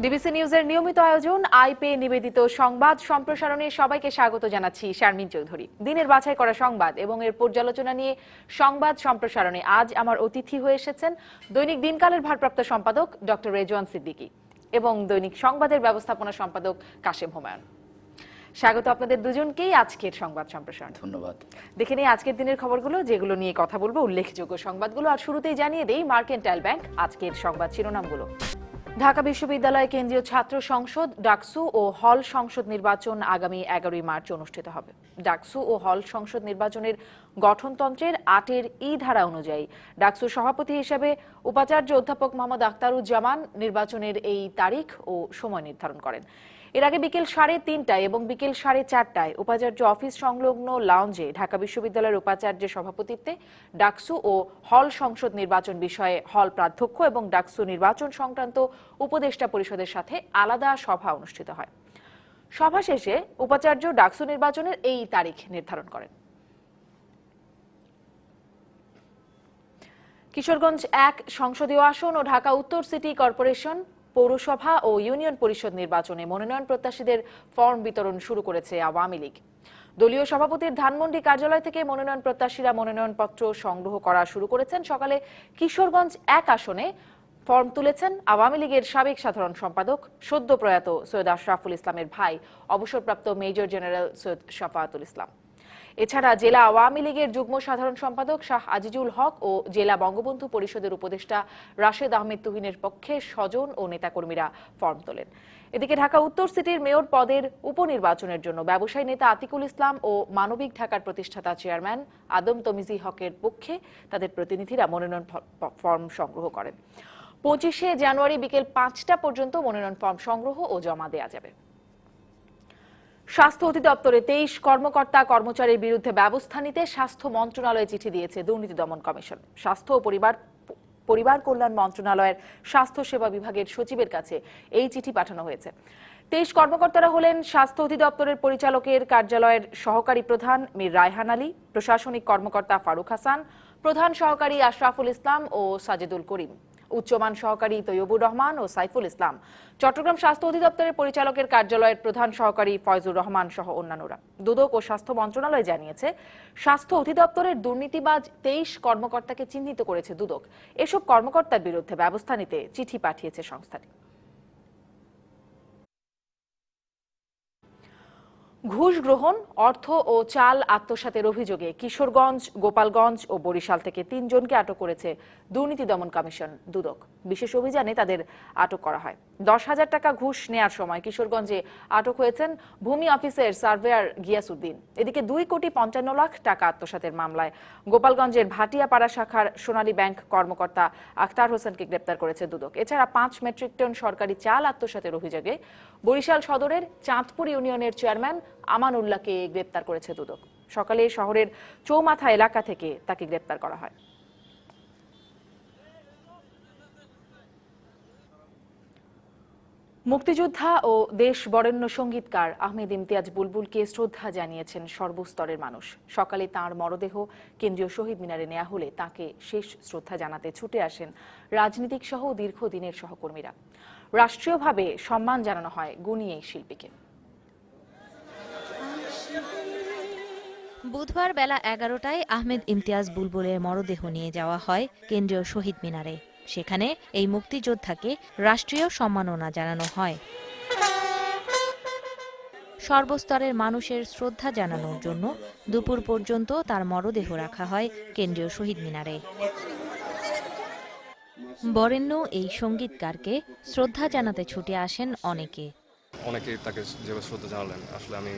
DBC নিউজের নিয়মিত আয়োজন আইপে নিবেদিত সংবাদ সম্প্রসারণে সবাইকে স্বাগত জানাচ্ছি শারমিন চৌধুরী। দিনের বাছাই করা সংবাদ এবং এর পর্যালোচনা নিয়ে সংবাদ সম্প্রসারণে আজ আমার অতিথি হয়ে এসেছেন দৈনিক দিনকালের ভারপ্রাপ্ত সম্পাদক ডক্টর রেজওয়ান সিদ্দিকী এবং দৈনিক সংবাদের ব্যবস্থাপনা সম্পাদক কাশেম হুমায়ুন। স্বাগত আপনাদের দুজনকেই আজকের সংবাদ সম্প্রসারণ। ধন্যবাদ। দেখে নিই আজকের দিনের খবরগুলো, যেগুলো নিয়ে কথা বলবো, উল্লেখযোগ্য সংবাদগুলো। আর শুরুতেই জানিয়ে দেই মার্কেন্টাইল ব্যাংক আজকের সংবাদ শিরোনামগুলো। ঢাকা বিশ্ববিদ্যালয় কেন্দ্রীয় ছাত্র সংসদ ডাকসু ও হল সংসদ নির্বাচন আগামী 11 মার্চ অনুষ্ঠিত হবে। ডাকসু ও হল সংসদ নির্বাচনের গঠনতন্ত্রের 8-এর ই ধারা অনুযায়ী ডাকসু সভাপতি হিসেবে উপাচার্য অধ্যাপক মোহাম্মদ আখতারুজ্জামান নির্বাচনের এই তারিখ ও সময় নির্ধারণ করেন। এর আগে বিকেল 3:30টায় এবং বিকেল 4:30টায় উপাচার্য অফিস সংলগ্ন লাউঞ্জে ঢাকা বিশ্ববিদ্যালয়ের উপাচার্যের সভাপতিত্বে ডাকসু ও হল সংসদ নির্বাচন বিষয়ে হল প্রাধ্যক্ষ এবং ডাকসু নির্বাচন সংক্রান্ত উপদেষ্টা পরিষদের সাথে আলাদা সভা অনুষ্ঠিত হয়। সভা শেষে উপাচার্য ডাকসু নির্বাচনের এই তারিখ নির্ধারণ করেন। কিশোরগঞ্জ 1 সংসদীয় আসন ও ঢাকা উত্তর সিটি কর্পোরেশন, পৌরসভা ও ইউনিয়ন পরিষদ নির্বাচনে মনোনয়ন প্রত্যাশীদের ফর্ম বিতরণ শুরু করেছে আওয়ামী লীগ। দলীয় সভাপতির ধানমন্ডি কার্যালয় থেকে মনোনয়ন প্রত্যাশীরা মনোনয়নপত্র সংগ্রহ করা শুরু করেছেন। সকালে কিশোরগঞ্জ 1 আসনে ফর্ম তুলেছেন আওয়ামী লীগের সাবেক সাধারণ সম্পাদক সদ্য প্রয়াত সৈয়দ আশরাফুল ইসলামের ভাই অবসরপ্রাপ্ত মেজর জেনারেল সৈয়দ শাফাআতুল ইসলাম। এছাড়া জেলা আওয়ামী লীগের যুগ্ম সাধারণ সম্পাদক শাহ আজিজুল হক ও জেলা বঙ্গবন্ধু পরিষদের উপদেষ্টা রাশেদ আহমেদ তুহিনের পক্ষে স্বজন ও নেতাকর্মীরা ফর্ম তোলেন। এদিকে ঢাকা উত্তর সিটির মেয়র পদের উপনির্বাচনের জন্য ব্যবসায়ী নেতা আতিকুল ইসলাম ও মানবিক ঢাকার প্রতিষ্ঠাতা চেয়ারম্যান আদম তমিজি হকের পক্ষে তাদের প্রতিনিধিরা মনোনয়ন ফর্ম সংগ্রহ করেন। 25শে জানুয়ারি বিকেল 5টা পর্যন্ত মনোনয়ন ফর্ম সংগ্রহ ও জমা দেওয়া যাবে। স্বাস্থ্য অধিদপ্তরে 23 কর্মকর্তা কর্মচারীর বিরুদ্ধে ব্যবস্থা নিতে স্বাস্থ্য মন্ত্রণালয়ে চিঠি দিয়েছে দুর্নীতি দমন কমিশন। স্বাস্থ্য ও পরিবার কল্যাণ মন্ত্রণালয়ের স্বাস্থ্য সেবা বিভাগের সচিবের কাছে এই চিঠি পাঠানো হয়েছে। 23 কর্মকর্তারা হলেন স্বাস্থ্য অধিদপ্তরের পরিচালকের কার্যালয়ের সহকারী প্রধান মীর রায়হান আলী, প্রশাসনিক কর্মকর্তা ফারুক হাসান, প্রধান সহকারী আশরাফুল ইসলাম ও সাজেদুল করিম, উচ্চমান সহকারী তৈয়বুর রহমান ও সাইফুল ইসলাম, চট্টগ্রাম স্বাস্থ্য অধিদপ্তরের পরিচালকের কার্যালয়ের প্রধান সহকারী ফয়জুর রহমান সহ অন্যান্যরা। দুদক ও স্বাস্থ্য মন্ত্রণালয় জানিয়েছে, স্বাস্থ্য অধিদপ্তরের দুর্নীতিবাজ 23 কর্মকর্তাকে চিহ্নিত করেছে দুদক। এসব কর্মকর্তার বিরুদ্ধে ব্যবস্থা নিতে চিঠি পাঠিয়েছে সংস্থাটি। ঘুষ গ্রহণ, অর্থ ও চাল আত্মসাতের অভিযোগে কিশোরগঞ্জ, গোপালগঞ্জ ও বরিশাল থেকে 3 জনকে আটক করেছে দুর্নীতি দমন কমিশন দুদক। বিশেষ অভিযানে তাদের আটক করা হয়। 10,000 টাকা ঘুষ নেয়ার সময় কিশোরগঞ্জে আটক হয়েছেন ভূমি অফিসের সার্ভেয়ার গিয়াসউদ্দিন। এদিকে 2,55,00,000 টাকা আত্মসাতের মামলায় গোপালগঞ্জের ভাটিয়াপাড়া শাখার সোনালী ব্যাংক কর্মকর্তা আখতার হোসেনকে গ্রেপ্তার করেছে দুদক। এছাড়া 5 মেট্রিক টন সরকারি চাল আত্মসাতের অভিযোগে বরিশাল সদরের চাঁদপুর ইউনিয়নের চেয়ারম্যান আমানুল্লাহকে গ্রেপ্তার করেছে দুদক। সকালে শহরের চৌমাথা এলাকা থেকে তাকে গ্রেপ্তার করা হয়। মুক্তিযোদ্ধা ও দেশ বরেণ্য সঙ্গীতকার আহমেদ ইমতিয়াজ বুলবুলকে শ্রদ্ধা জানিয়েছেন সর্বস্তরের মানুষ। সকালে তাঁর মরদেহ কেন্দ্রীয় শহীদ মিনারে নেওয়া হলে তাকে শেষ শ্রদ্ধা জানাতে ছুটে আসেন রাজনীতিক সহ দীর্ঘদিনের সহকর্মীরা। রাষ্ট্রীয়ভাবে সম্মান জানানো হয় গুণী এই শিল্পীকে। বুধবার বেলা 11টায় আহমেদ ইমতিয়াজ বুলবুলের মরদেহ নিয়ে যাওয়া হয় কেন্দ্রীয় শহীদ মিনারে। সেখানে এই মুক্তিযোদ্ধাকে রাষ্ট্রীয় সম্মাননা জানানো হয়। সর্বস্তরের মানুষের শ্রদ্ধা জানানোর জন্য দুপুর পর্যন্ত তার মরদেহ রাখা হয় কেন্দ্রীয় শহীদ মিনারে। বরেণ্য এই সঙ্গীতকারকে শ্রদ্ধা জানাতে ছুটে আসেন অনেকে তাকে যেভাবে শ্রদ্ধা জানালেন, আসলে আমি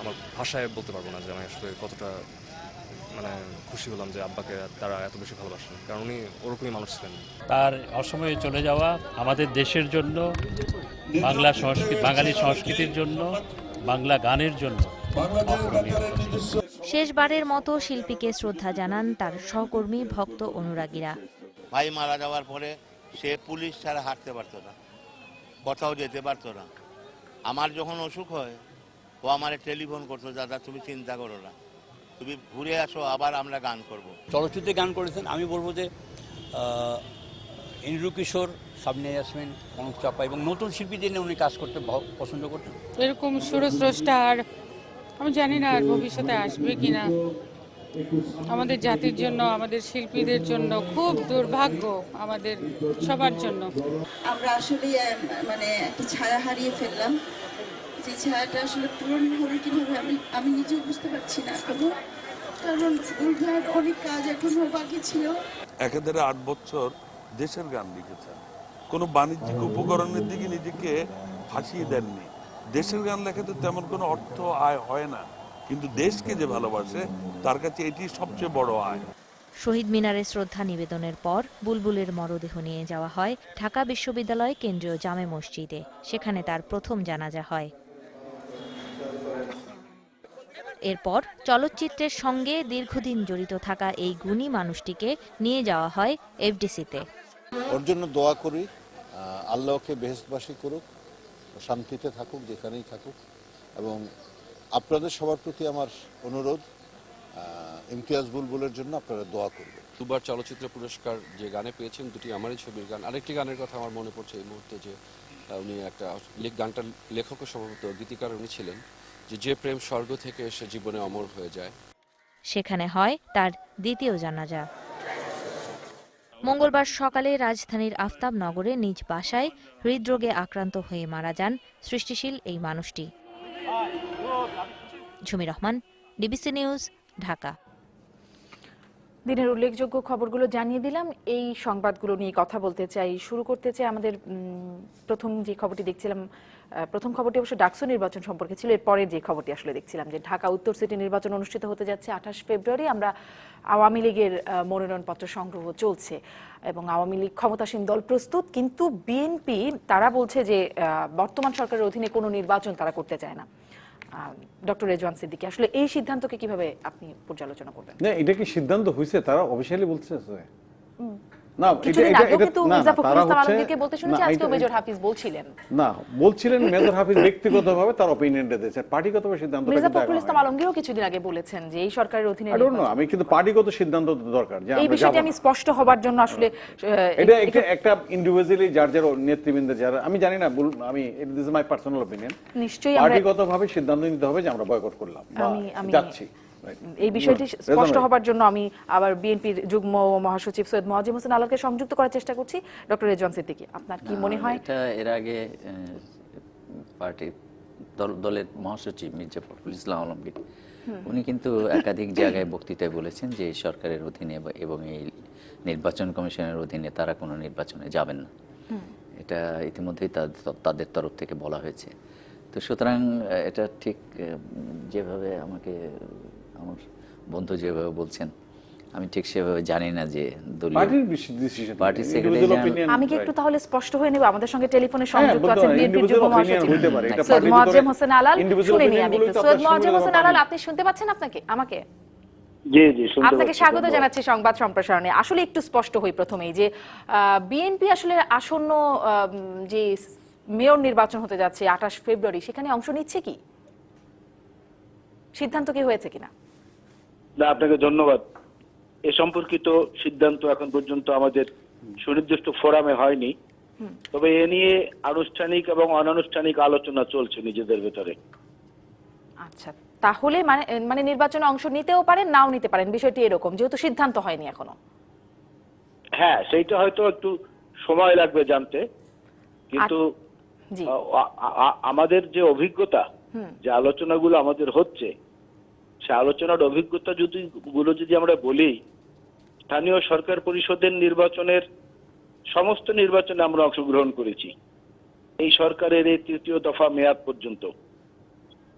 আমার ভাষায় বলতে পারবো না যে আমি আসলে কতটা খুশি হলাম যে আব্বাকে তারা এত বেশি ভালোবাসেন, কারণ উনি ওরকমই মানুষ ছিলেন। তার অসময়ে চলে যাওয়া আমাদের দেশের জন্য, বাঙালি সংস্কৃতির জন্য, বাংলা গানের জন্য শেষবারের মতো শিল্পীকে শ্রদ্ধা জানান তার সহকর্মী, ভক্ত, অনুরাগীরা। ভাই মারা যাওয়ার পরে সে পুলিশ ছাড়া হাঁটতে পারতো না, কোথাও যেতে পারতো না। আমার যখন অসুখ হয় ও আমারে টেলিফোন করতো, দাদা তুমি চিন্তা করো না, তুমি ঘুরে আসো, আবার আমরা গান করব। চলচ্চিত্রে গান করেছেন। আমি বলবো যে ইন্দ্র কিশোর, সাবনে ইয়াসমিন, কনক চাপা এবং নতুন শিল্পীদের নিয়ে উনি কাজ করতে পছন্দ করতেন। এরকম সুরস্রষ্টা আর আমি জানি না আর ভবিষ্যতে আসবে কিনা। আমাদের জাতির জন্য, আমাদের শিল্পীদের জন্য খুব দুর্ভাগ্য, আমাদের সবার জন্য। আমরা আসলে মানে একটা ছায়া হারিয়ে ফেললাম, যে ছায়াটা আসলে পূরণ হবে কিভাবে আমি নিজেও বুঝতে পারছি না এখনো, কারণ বুলভার অনেক কাজ এখনো বাকি ছিল। একেবারে 8 বছর দেশের গান লিখেছেন, কোনো বাণিজ্যিক উপকরণের দিকে নিজেকে ফাঁসিয়ে দেননি। দেশের গান লেখাতে তেমন কোনো অর্থ আয় হয় না, কিন্তু দেশকে যে ভালোবাসে তার কাছে এটি সবচেয়ে বড় আয়। শহীদ মিনারে শ্রদ্ধা নিবেদনের পর বুলবুলের মরদেহ নিয়ে যাওয়া হয় ঢাকা বিশ্ববিদ্যালয় কেন্দ্রীয় জামে মসজিদে। সেখানে তার প্রথম জানাজা হয়। এরপর চলচ্চিত্রের সঙ্গে দীর্ঘদিন জড়িত থাকা এই গুণী মানুষটিকে নিয়ে যাওয়া হয় এফডিসিতে। ওর জন্য দোয়া করি, আল্লাহকে বেহেশতবাসী করুক, শান্তিতে থাকুক যেখানেই থাকুক। এবং আপনাদের সবার প্রতি আমার অনুরোধ, ইমতিয়াজ বুলবুলের জন্য আপনারা দোয়া করবেন। দুবার চলচ্চিত্র পুরস্কার যে গানে পেয়েছেন, দুটি আমারই ছবির গান। আরেকটি গানের কথা আমার মনে পড়ছে এই মুহূর্তে, যে উনি একটা গানটার লেখকও সম্ভবত গীতিকার উনি ছিলেন, যে প্রেম স্বর্গ থেকে এসে জীবনে অমর হয়ে যায়। সেখানে হয় তার দ্বিতীয় জানাজা। মঙ্গলবার সকালে রাজধানীর আফতাবনগরে নিজ বাসায় হৃদরোগে আক্রান্ত হয়ে মারা যান সৃষ্টিশীল এই মানুষটি। ঝুমি রহমান, ডিবিসি নিউজ, ঢাকা। দিনের উল্লেখযোগ্য খবরগুলো জানিয়ে দিলাম। এই সংবাদগুলো নিয়ে কথা বলতে চাই, শুরু করতে চাই। আমাদের প্রথম যে খবরটি দেখছিলাম, প্রথম খবরটি অবশ্য ডাকসু নির্বাচন সম্পর্কে ছিল। এরপরের যে খবরটি আসলে দেখছিলাম, যে ঢাকা উত্তর সিটি নির্বাচন অনুষ্ঠিত হতে যাচ্ছে 28 ফেব্রুয়ারি। আমরা আওয়ামী লীগের মনোনয়নপত্র সংগ্রহ চলছে এবং আওয়ামী লীগ ক্ষমতাসীন দল প্রস্তুত, কিন্তু বিএনপি তারা বলছে যে বর্তমান সরকারের অধীনে কোনো নির্বাচন তারা করতে চায় না। ডক্টর রেজওয়ান সিদ্দিকী, আসলে এই সিদ্ধান্তকে কিভাবে আপনি পর্যালোচনা করবেন? না, এটা কি সিদ্ধান্ত হয়েছে? তারা অফিশিয়ালি বলছে না, কিছুদিন আগেও কিন্তু মির্জা ফখরুল ইসলাম আলমগীরকে বলতে শুনেছি, আজকেও মেজর হাফিজ বলছিলেন। না, বলছিলেন মেজর হাফিজ ব্যক্তিগতভাবে তার অপিনিয়নটা দিয়েছেন, পার্টিগতভাবে সিদ্ধান্ত মির্জা ফখরুল ইসলাম আলমগীরও কিছুদিন আগে বলেছেন যে এই সরকারের অধীনে আই ডোন্ট নো, আমি কিন্তু পার্টিগত সিদ্ধান্ত দরকার, যে এই বিষয়টি আমি স্পষ্ট হবার জন্য আসলে এটা একটা ইন্ডিভিজুয়ালি যার যার নেতৃবৃন্দ যারা, আমি জানি না, আমি this is my personal opinion, নিশ্চয়ই পার্টিগতভাবে সিদ্ধান্ত নিতে হবে যে আমরা বয়কট করলাম, আমি যাচ্ছি। এই বিষয়টি স্পষ্ট হবার জন্য আমি আবার বিএনপির যুগ্ম মহাসচিব সৈয়দ মোয়াজ্জেম হোসেন আলালকে সংযুক্ত করার চেষ্টা করছি। ডক্টর রেজওয়ান সিদ্দিকী, আপনার কি মনে হয়? এটা এর আগে পার্টি দলের মহাসচিব মির্জা ফখরুল ইসলাম আলমগীর উনি কিন্তু একাধিক জায়গায় বক্তৃতায় বলেছেন যে এই সরকারের অধীনে এবং এই নির্বাচন কমিশনের অধীনে তারা কোনো নির্বাচনে যাবেন না। এটা ইতিমধ্যেই তাদের তরফ থেকে বলা হয়েছে। তো সুতরাং এটা ঠিক যেভাবে আমাকে আমার বন্ধু যেভাবে বলছেন, আমি ঠিক সেভাবে জানি না যে পার্টি সেক্রেটারি। আমি কি একটু তাহলে স্পষ্ট হয়ে নেব? আমাদের সঙ্গে টেলিফোনে সংযুক্ত আছেন বিএনপির যুগ্ম মহাসচিব সৈয়দ মোয়াজ্জেম হোসেন আলাল। শুনে নিই আমি একটু। সৈয়দ মোয়াজ্জেম হোসেন আলাল, আপনি শুনতে পাচ্ছেন আমাকে? জি জি, শুনতে পাচ্ছি। আপনাকে স্বাগত জানাচ্ছি সংবাদ সম্প্রসারণে। আসলে একটু স্পষ্ট হই প্রথমেই, যে বিএনপি আসলে আসন্ন যে মেয়র নির্বাচন হতে যাচ্ছে 28 ফেব্রুয়ারি, সেখানে অংশ নিচ্ছে কি? সিদ্ধান্ত কি হয়েছে কিনা? না, আপনাকে ধন্যবাদ। এ সম্পর্কিত সিদ্ধান্ত এখন পর্যন্ত আমাদের সুনির্দিষ্ট ফোরামে হয়নি, তবে এ নিয়ে আনুষ্ঠানিক এবং অনানুষ্ঠানিক আলোচনা চলছে নিজেদের ভেতরে। আচ্ছা, তাহলে মানে নির্বাচনে অংশ নিতেও পারেন, নাও নিতে পারেন, বিষয়টি এরকম, যেহেতু সিদ্ধান্ত হয়নি এখনো। হ্যাঁ, সেইটা হয়তো একটু সময় লাগবে জানতে, কিন্তু আমাদের যে অভিজ্ঞতা, যে আলোচনাগুলো আমাদের হচ্ছে, সে আলোচনার অভিজ্ঞতা যদি আমরা বলি, স্থানীয় সরকার পরিষদের নির্বাচনের সমস্ত নির্বাচনে আমরা অংশগ্রহণ করেছি এই সরকারের এই তৃতীয় দফা মেয়াদ পর্যন্ত,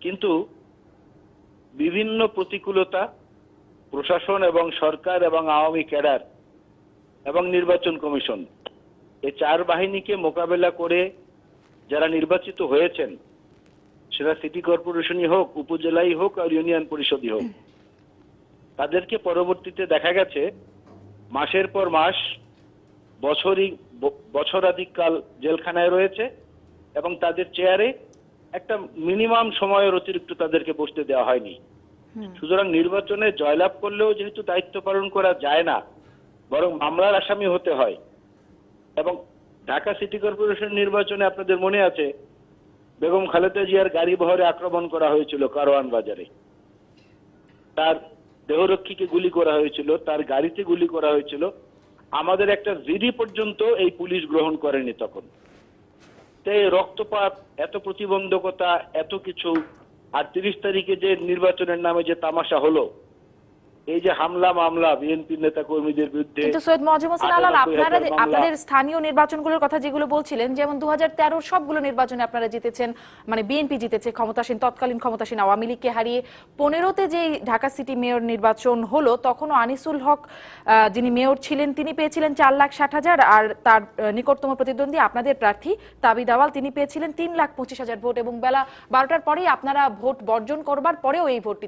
কিন্তু বিভিন্ন প্রতিকূলতা প্রশাসন এবং সরকার এবং আওয়ামী ক্যাডার এবং নির্বাচন কমিশন, এই চার বাহিনীকে মোকাবেলা করে যারা নির্বাচিত হয়েছেন, সেটা সিটি কর্পোরেশনই হোক, উপজেলাই হোক আর ইউনিয়ন পরিষদই হোক, তাদেরকে পরবর্তীতে দেখা গেছে মাসের পর মাস, বছরাধিক কাল জেলখানায় রয়েছে এবং তাদের চেয়ারে একটা মিনিমাম সময়ের অতিরিক্ত তাদেরকে বসতে দেওয়া হয়নি। সুতরাং নির্বাচনে জয়লাভ করলেও যেহেতু দায়িত্ব পালন করা যায় না, বরং মামলার আসামি হতে হয়, এবং ঢাকা সিটি কর্পোরেশন নির্বাচনে আপনাদের মনে আছে বেগম খালেদা জিয়ার গাড়ি বহরে আক্রমণ করা হয়েছিল কারওয়ান বাজারে, তার দেহরক্ষীকে গুলি করা হয়েছিল, তার গাড়িতে গুলি করা হয়েছিল। আমাদের একটা জিডি পর্যন্ত এই পুলিশ গ্রহণ করেনি তখন। তো এই রক্তপাত, এত প্রতিবন্ধকতা, এত কিছু, আর 30 তারিখে যে নির্বাচনের নামে যে তামাশা হলো, এই যে হামলা মামলা বিএনপি নেতা কর্মীদের বিরুদ্ধে। কিন্তু সৈয়দ মওজুম হোসেন আলাল, 98,000 মামলা। আপনাদের স্থানীয় নির্বাচনগুলোর কথা যেগুলো বলছিলেন, যেমন 2013 সবগুলো নির্বাচনে আপনারা জিতেছেন, মানে বিএনপি জিতেছে, তৎকালীন ক্ষমতাসীন আওয়ামী লীগকে হারিয়ে। 15তে যে ঢাকা সিটি মেয়র নির্বাচন হলো, তখনও আনিসুল হক যিনি মেয়র ছিলেন তিনি পেয়েছিলেন 4,60,000, আর তার নিকটতম প্রতিদ্বন্দ্বী আপনাদের প্রার্থী তাবিদ আওয়াল তিনি পেয়েছিলেন 3,25,000 ভোট, এবং বেলা 12টার পরেই আপনারা ভোট বর্জন করবার পরেও এই ভোটটি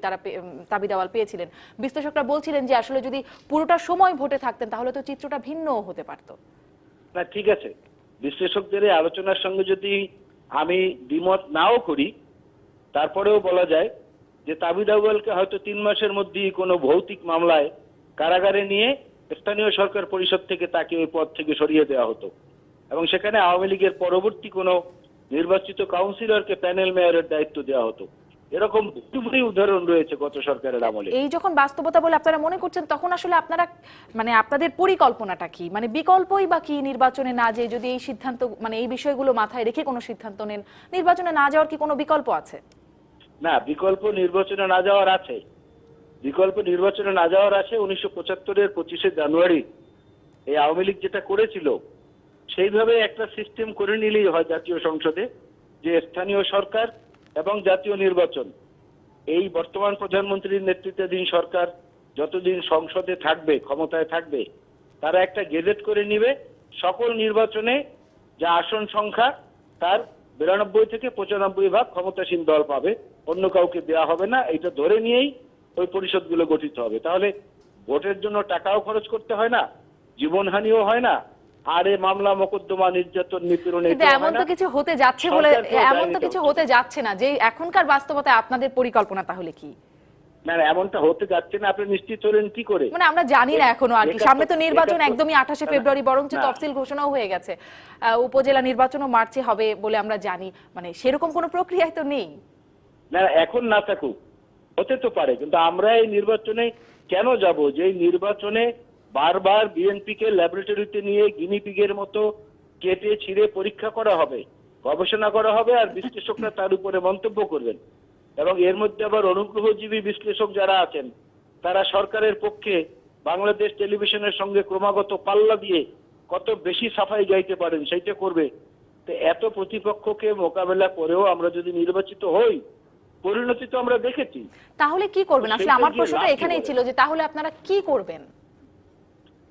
তাবিদ আওয়াল পেয়েছিলেন। বিশ্লেষকরা বলছিলেন যে আসলে যদি পুরোটা সময় ভোটে থাকতেন তাহলে তো চিত্রটা ভিন্ন হতে পারত। না, ঠিক আছে, বিশ্লেষকদের এই আলোচনার সঙ্গে যদি আমি দ্বিমত নাও করি, তারপরেও বলা যায় যে তাবিদ আউয়ালকে হয়তো 3 মাসের মধ্যেই কোনো ভৌতিক মামলায় কারাগারে নিয়ে স্থানীয় সরকার পরিষদ থেকে তাকে ওই পদ থেকে সরিয়ে দেওয়া হতো, এবং সেখানে আওয়ামী লীগের পরবর্তী কোনো নির্বাচিত কাউন্সিলরকে প্যানেল মেয়রের দায়িত্ব দেওয়া হতো। এরকম বহু উদাহরণ রয়েছে গত সরকারের আমলে। এই যখন বাস্তবতা বলে আপনারা মনে করছেন, তখন আসলে আপনারা মানে আপনাদের পরিকল্পনাটা কি, মানে বিকল্পই বা কি নির্বাচনে না যেয়ে, যদি এই সিদ্ধান্ত মানে এই বিষয়গুলো মাথায় রেখে কোনো সিদ্ধান্ত নেন, নির্বাচনে না যাওয়ার কি কোনো বিকল্প আছে? না, বিকল্প নির্বাচনে না যাওয়ার আছে, বিকল্প নির্বাচনে না যাওয়ার আছে। 1975-এর 25শে জানুয়ারি এই আওয়ামী লীগ যেটা করেছিল, সেইভাবে একটা সিস্টেম করে নিলেই হয় জাতীয় সংসদে, যে স্থানীয় সরকার এবং জাতীয় নির্বাচন, এই বর্তমান প্রধানমন্ত্রীর নেতৃত্বাধীন সরকার যতদিন সংসদে থাকবে, ক্ষমতায় থাকবে, তারা একটা গেজেট করে নিবে, সকল নির্বাচনে যা আসন সংখ্যা তার 92 থেকে 95 ভাগ ক্ষমতাসীন দল পাবে, অন্য কাউকে দেওয়া হবে না। এটা ধরে নিয়েই ওই পরিষদগুলো গঠিত হবে। তাহলে ভোটের জন্য টাকাও খরচ করতে হয় না, জীবনহানিও হয় না, আর এই মামলা মোকদ্দমা নির্যাতন নিপীড়ন এমন তো কিছু হতে যাচ্ছে বলে, এমন তো কিছু হতে যাচ্ছে না যে এখনকার বাস্তবতায় আপনাদের পরিকল্পনা তাহলে কি? না, এমনটা হতে যাচ্ছে না, আপনি নিশ্চিত হলেন কি করে? মানে আমরা জানি না এখনো আর কি, সামনে তো নির্বাচন একদমই 28শে ফেব্রুয়ারি, বরঞ্চ তফসিল ঘোষণাও হয়ে গেছে, উপজেলা নির্বাচনও মার্চে হবে বলে আমরা জানি, মানে সেরকম কোনো প্রক্রিয়াই তো নেই। না, এখন না থাকুক, হতে তো পারে, কিন্তু আমরা এই নির্বাচনে কেন যাব যে নির্বাচনে বারবার বিএনপিকে ল্যাবরেটরিতে নিয়ে গিনিপিগের মতো কেটে ছিঁড়ে পরীক্ষা করা হবে, গবেষণা করা হবে, আর বিশ্লেষকরা তার উপরে মন্তব্য করবেন। এবং এর মধ্যে আবার অনুগ্রহজীবী বিশ্লেষক যারা আছেন, তারা সরকারের পক্ষে বাংলাদেশ টেলিভিশনের সঙ্গে ক্রমাগত পাল্লা দিয়ে কত বেশি সাফাই গাইতে পারেন সেইটা করবে। তো এত প্রতিপক্ষকে মোকাবেলা করেও আমরা যদি নির্বাচিত হই, পরিণতি তো আমরা দেখেছি। তাহলে কি করবেন? আসলে আমার প্রশ্নটা এখানেই ছিল যে তাহলে আপনারা কি করবেন?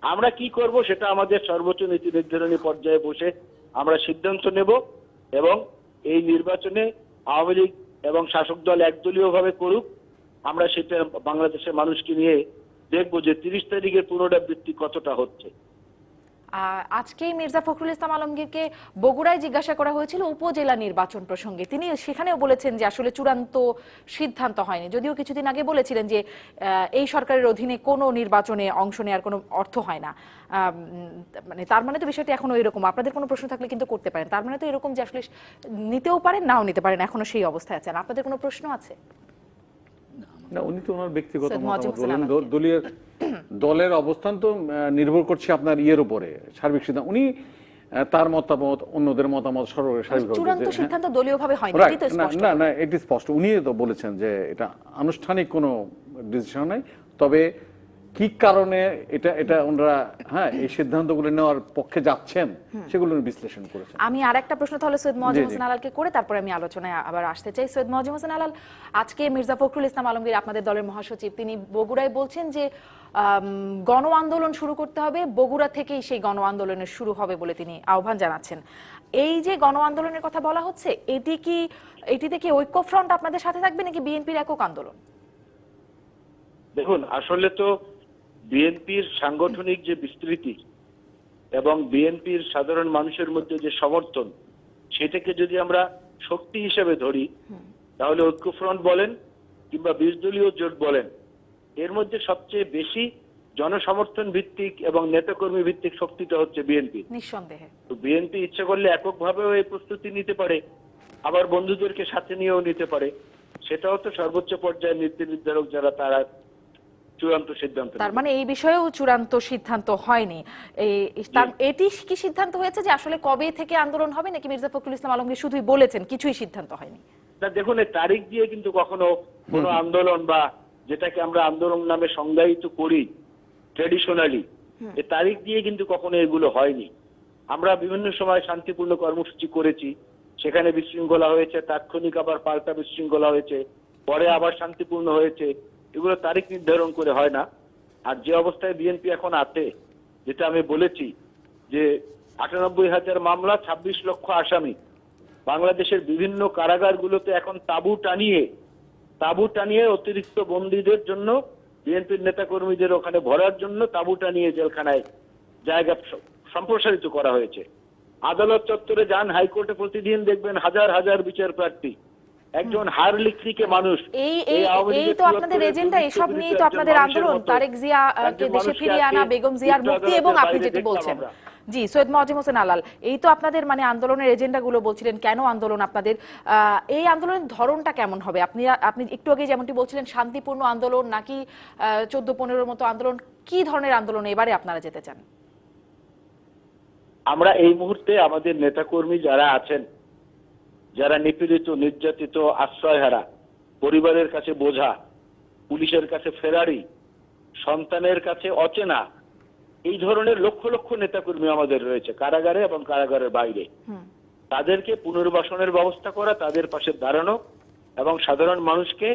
আমরা কি করব সেটা আমাদের সর্বোচ্চ নীতি নির্ধারণী পর্যায়ে বসে আমরা সিদ্ধান্ত নেব, এবং এই নির্বাচনে আওয়ামী লীগ এবং শাসক দল একদলীয়ভাবে করুক, আমরা সেটা বাংলাদেশের মানুষকে নিয়ে দেখবো যে 30 তারিখের পুনরাবৃত্তি কতটা হচ্ছে। আজকেই মির্জা ফখরুল ইসলাম আলমগীরকে বগুড়ায় জিজ্ঞাসা করা হয়েছিল উপজেলা নির্বাচন প্রসঙ্গে, তিনি সেখানেও বলেছেন যে আসলে চূড়ান্ত সিদ্ধান্ত হয়নি, যদিও কিছুদিন আগে বলেছিলেন যে এই সরকারের অধীনে কোনো নির্বাচনে অংশ নেওয়ার কোনো অর্থ হয় না। মানে তার মানে তো বিষয়টি এখনো এরকম, আপনাদের কোনো প্রশ্ন থাকলে কিন্তু করতে পারেন, তার মানে তো এরকম যে আসলে নিতেও পারেন নাও নিতে পারেন, এখনো সেই অবস্থায় আছেন। আপনাদের কোনো প্রশ্ন আছে? না, উনি তো ওনার ব্যক্তিগত মতামত বলেন, দলের অবস্থান তো নির্ভর করছে আপনার ইয়ের উপরে, সার্বিক সিদ্ধান্ত। উনি তার মতামত, অন্যদের মতামত চূড়ান্ত সিদ্ধান্ত দলীয়ভাবে হয়নি, এটি স্পষ্ট। না, এটি স্পষ্ট। উনি তো বলেছেন যে এটা আনুষ্ঠানিক কোনো ডিসিশন নাই, তবে কি কারণে এটা ওনারা এই সিদ্ধান্তগুলো নেওয়ার পক্ষে যাচ্ছেন সেগুলো বিশ্লেষণ করেছেন। আমি আরেকটা প্রশ্ন তাহলে সৈয়দ মওজুম হোসেন আলালকে করে তারপরে আমি আলোচনায় আবার আসতে চাই। সৈয়দ মওজুম হোসেন আলাল, আজকে মির্জা ফখরুল ইসলাম আলমগীর আপনাদের দলের মহাসচিব, তিনি বগুড়ায় বলছেন যে গণ আন্দোলন শুরু করতে হবে, বগুড়া থেকেই সেই গণ আন্দোলনের শুরু হবে বলে তিনি আহ্বান জানাচ্ছেন। এই যে গণ আন্দোলনের কথা বলা হচ্ছে, এটিতে কি ঐক্যফ্রন্ট আপনাদের সাথে থাকবে নাকি বিএনপির একক আন্দোলন? দেখুন, আসলে তো বিএনপির সাংগঠনিক যে বিস্তৃতি এবং বিএনপির সাধারণ মানুষের মধ্যে যে সমর্থন, সেটাকে যদি আমরা শক্তি হিসেবে ধরি, তাহলে ঐক্যফ্রন্ট বলেন কিংবা 20 দলীয় জোট বলেন, এর মধ্যে সবচেয়ে বেশি জনসমর্থন ভিত্তিক এবং নেতাকর্মী ভিত্তিক শক্তিটা হচ্ছে বিএনপি। নিঃসন্দেহে তো বিএনপি ইচ্ছে করলে এককভাবেও এই প্রস্তুতি নিতে পারে, আবার বন্ধুদেরকে সাথে নিয়েও নিতে পারে। সেটাও তো সর্বোচ্চ পর্যায়ের নীতি নির্ধারক যারা তারা চূড়ান্ত সিদ্ধান্ত তার নেবে। মানে এই বিষয়েও চূড়ান্ত সিদ্ধান্ত হয়নি। এটি কি সিদ্ধান্ত হয়েছে যে আসলে কবে থেকে আন্দোলন হবে, নাকি মির্জা ফখরুল ইসলাম আলমগীর শুধুই বলেছেন, কিছুই সিদ্ধান্ত হয়নি? না দেখুন, এই তারিখ দিয়ে কিন্তু কখনো কোনো আন্দোলন বা যেটাকে আমরা আন্দোলন নামে সংজ্ঞায়িত করি ট্রেডিশনালি, এই তারিখ দিয়ে কিন্তু কখনো এগুলো হয়নি। আমরা বিভিন্ন সময় শান্তিপূর্ণ কর্মসূচি করেছি, সেখানে বিশৃঙ্খলা হয়েছে, তাৎক্ষণিক আবার পাল্টা বিশৃঙ্খলা হয়েছে, পরে আবার শান্তিপূর্ণ হয়েছে। এগুলো তারিখ নির্ধারণ করে হয় না। আর যে অবস্থায় বিএনপি এখন আছে, যেটা আমি বলেছি যে ৯৮,০০০ মামলা, ২৬ লক্ষ আসামি, বাংলাদেশের বিভিন্ন কারাগারগুলোতে এখন তাঁবু টানিয়ে অতিরিক্ত বন্দীদের জন্য, বিএনপির নেতাকর্মীদের ওখানে ভরার জন্য তাঁবু টানিয়ে জেলখানায় জায়গা সম্প্রসারিত করা হয়েছে। আদালত চত্বরে যান, হাইকোর্টে প্রতিদিন দেখবেন হাজার হাজার বিচার প্রার্থী। একজন হারলিকরিকে মানুষ, এই তো আপনাদের এজেন্ডা, এসব নিয়ে তো আপনাদের আন্দোলন, তারেক জিয়াকে দেশে ফিরিয়ে আনা, বেগম জিয়ার মুক্তি, এবং আপনি যেটি বলছেন, জি সৈয়দ মজিম হোসেন আলাল, এই তো আপনাদের মানে আন্দোলনের এজেন্ডাগুলো বলছিলেন। কেন আন্দোলন আপনাদের? এই আন্দোলনের ধরনটা কেমন হবে? আপনি একটু আগে যেমনটি বলছিলেন শান্তিপূর্ণ আন্দোলন, নাকি ১৪-১৫ মতো আন্দোলন, কি ধরনের আন্দোলন এবারে আপনারা যেতে চান? আমরা এই মুহূর্তে আমাদের নেতাকর্মী যারা আছেন, যারা নিপীড়িত, নির্যাতিত, আশ্রয়হারা, পরিবারের কাছে বোঝা, পুলিশের কাছে ফেরারি, সন্তানের কাছে অচেনা, এই ধরনের লক্ষ লক্ষ নেতাকর্মী আমাদের রয়েছে কারাগারে এবং কারাগারের বাইরে। তাদেরকে পুনর্বাসনের ব্যবস্থা করা, তাদের পাশে দাঁড়ানো এবং সাধারণ মানুষকে